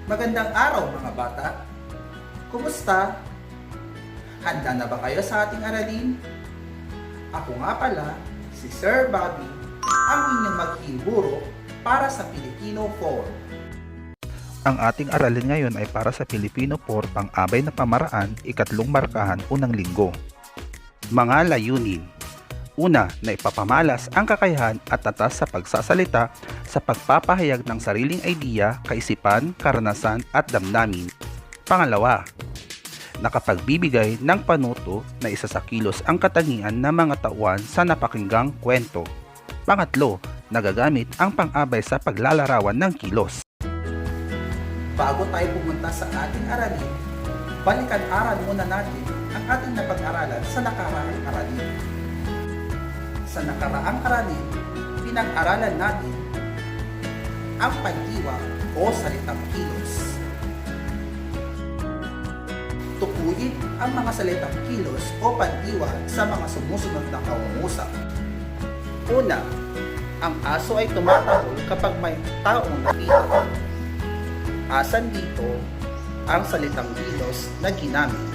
Magandang araw mga bata! Kumusta? Handa na ba kayo sa ating aralin? Ako nga pala, si Sir Bobby, ang inyong magiging guro para sa Filipino 4. Ang ating aralin ngayon ay para sa Filipino 4 pang-abay na pamaraan, ikatlong markahan, unang linggo. Mga layunin. Una, na ipapamalas ang kakayahan at tatas sa pagsasalita sa pagpapahayag ng sariling idea, kaisipan, karanasan at damdamin. Pangalawa, nakapagbibigay ng panuto na isa sa kilos ang katangian ng mga tauhan sa napakinggang kwento. Pangatlo, nagagamit ang pang-abay sa paglalarawan ng kilos. Bago tayo pumunta sa ating aralin, balikan-aral muna natin ang ating napag-aralan sa nakaraang aralin. Sa nakaraang aralin, pinag-aralan natin ang pandiwa o salitang kilos. Tukuyin ang mga salitang kilos o pandiwa sa mga sumusunod na kaungusap. Una, ang aso ay tumatahol kapag may taong nakita. Asan dito ang salitang kilos na ginamit?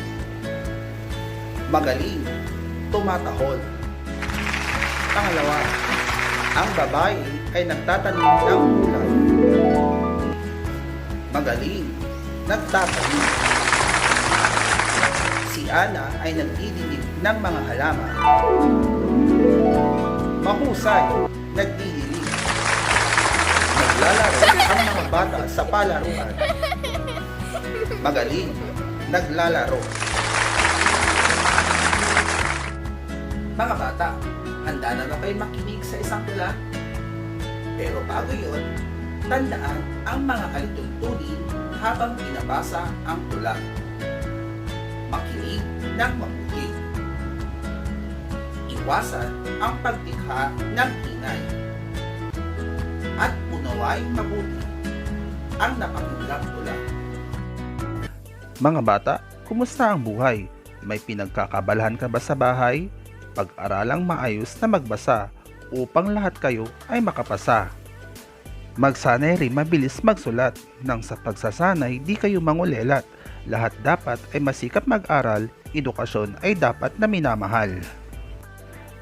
Magaling, tumatahol. Pangalawa, ang babae ay nagtatanim ng gulay. Magaling, nagtatanim. Si Ana ay nagdidilig ng mga halaman. Mahusay, nagdidilig. Naglalaro ang mga bata sa palaruan. Magaling, naglalaro. Mga bata, handa na ba kayo makinig sa isang tula? Pero bago yun, tandaan ang mga alituntunin habang binabasa ang tula. Makinig ng mabuti. Iwasan ang pagtikha ng ingay. At unawain mabuti ang napakinggang tula. Mga bata, kumusta ang buhay? May pinagkakabalahan ka ba sa bahay? Pag-aralang maayos na magbasa upang lahat kayo ay makapasa. Magsanay rin mabilis magsulat nang sa pagsasanay di kayo mangulelat. Lahat dapat ay masikap mag-aral, edukasyon ay dapat na minamahal.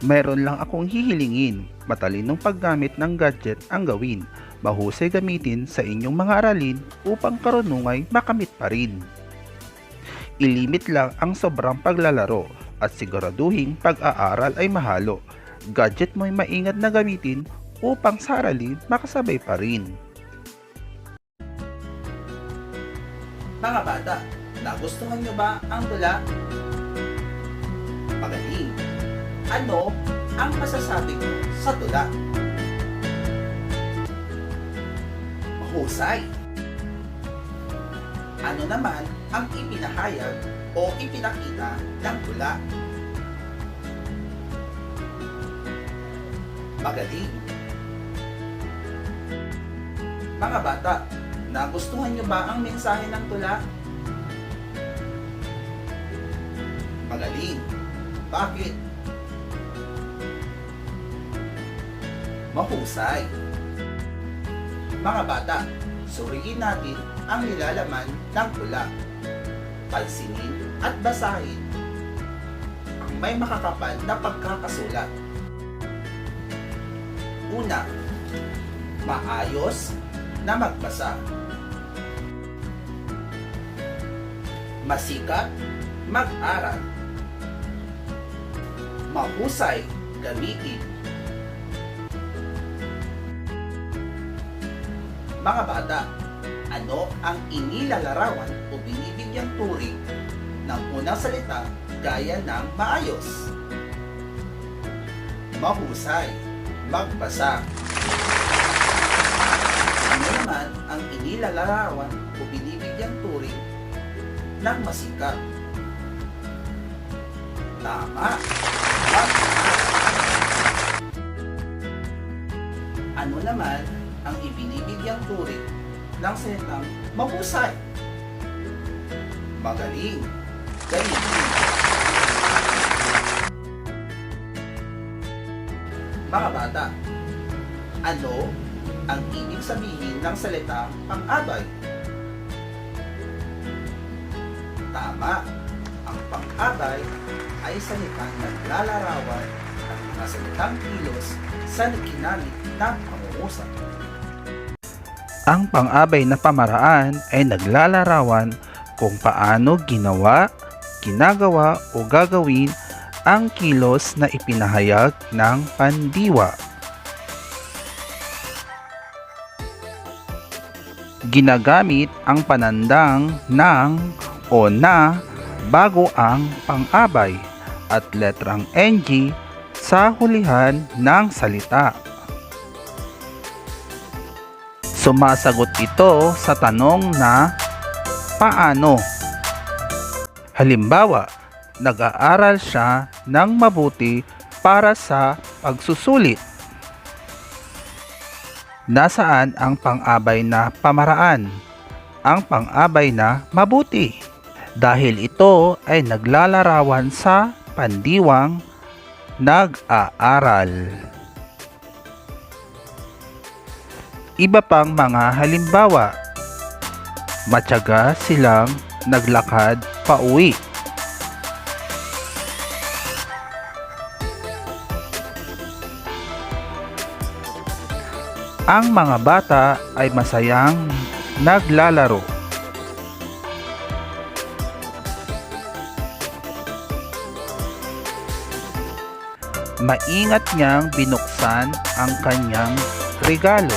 Mayroon lang akong hihilingin, matalinong paggamit ng gadget ang gawin. Mahusay gamitin sa inyong mga aralin upang karunungay makamit pa rin. Ilimit lang ang sobrang paglalaro at siguraduhing pag-aaral ay mahalo. Gadget mo'y maingat na gamitin upang sa aralin makasabay pa rin. Mga bata, nagustuhan nyo ba ang tula? Magaling! Ano ang masasabi ko sa tula? Mahusay! Ano naman ang ipinahayag o ipinakita ng tula? Magaling! Mga bata, nagustuhan nyo ba ang mensahe ng tula? Magaling! Bakit? Mahusay! Mga bata, suriin natin ang nilalaman ng tula. Pansinin at basahin ang may makakapal na pagkakasulat. Una, maayos na magbasa. Masikap mag-aral. Mahusay gamitin. Mga bata, ano ang inilalarawan o binibigyang turing ng unang salita gaya ng maayos? Mahusay magbasa. Ano naman ang inilalarawan o binibigyang turing ng masikap? Tama. Ano naman ang ibinibigyang turing ng salitang mahusay? Magaling. Gamitin. Mga bata, ano ang ibig sabihin ng salitang pang-abay? Tama, ang pang-abay ay salitang naglalarawan ng mga salitang kilos sa ginamit ng pangungusap. Ang pang-abay na pamaraan ay naglalarawan kung paano ginawa, ginagawa o gagawin ang kilos na ipinahayag ng pandiwa. Ginagamit ang panandang ng o na bago ang pang-abay at letrang NG sa hulihan ng salita. Sumasagot ito sa tanong na paano. Halimbawa, nag-aaral siya ng mabuti para sa pagsusulit. Nasaan ang pang-abay na pamaraan? Ang pang-abay na mabuti. Dahil ito ay naglalarawan sa pandiwang nag-aaral. Iba pang mga halimbawa. Matyaga silang naglakad pauwi. Ang mga bata ay masayang naglalaro. Maingat niyang binuksan ang kanyang regalo.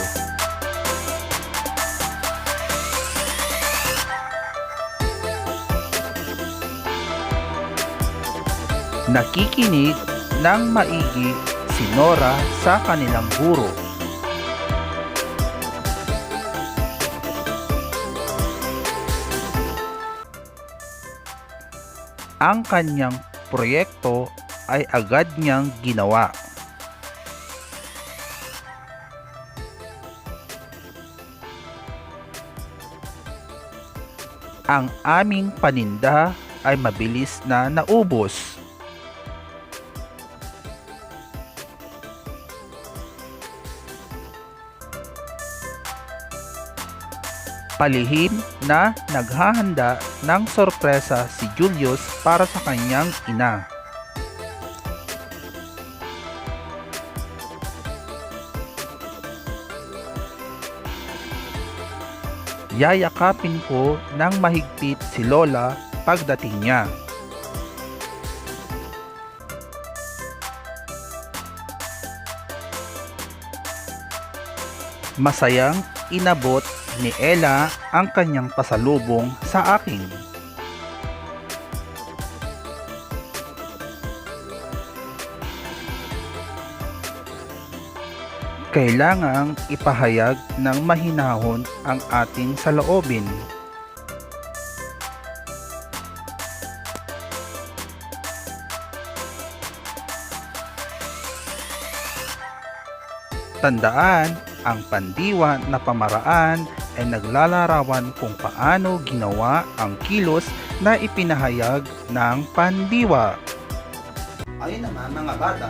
Nakikinig ng maigi si Nora sa kanilang guro. Ang kanyang proyekto ay agad niyang ginawa. Ang aming paninda ay mabilis na naubos. Palihim na naghahanda ng sorpresa si Julius para sa kanyang ina. Yayakapin ko ng mahigpit si Lola pagdating niya. Masayang inabot ni Ella ang kanyang pasalubong sa akin. Kailangang ipahayag ng mahinahon ang ating saloobin. Tandaan, ang pandiwa na pamaraan ay naglalarawan kung paano ginawa ang kilos na ipinahayag ng pandiwa. Ayun naman mga bata,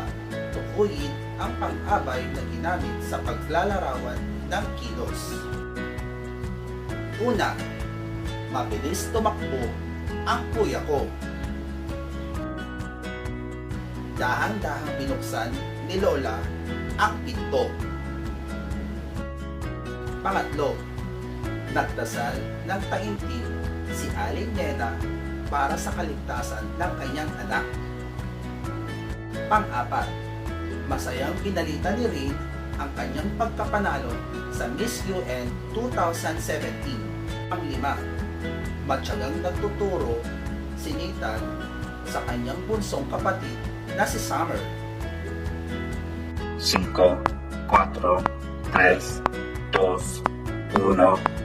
tukuyin ang pang-abay na ginamit sa paglalarawan ng kilos. Una, mabilis tumakbo ang kuya ko. Dahang-dahang binuksan ni Lola ang pinto. Pangatlo, nagdasal ng taimtim si Aling Nena para sa kaligtasan ng kanyang anak. Pang-apat, masayang pinalita ni Reid ang kanyang pagkapanalo sa Miss UN 2017. Pang-lima, matyagang nagtuturo si Nathan sa kanyang bunsong kapatid na si Summer. 5, 4, 3, 2, 1.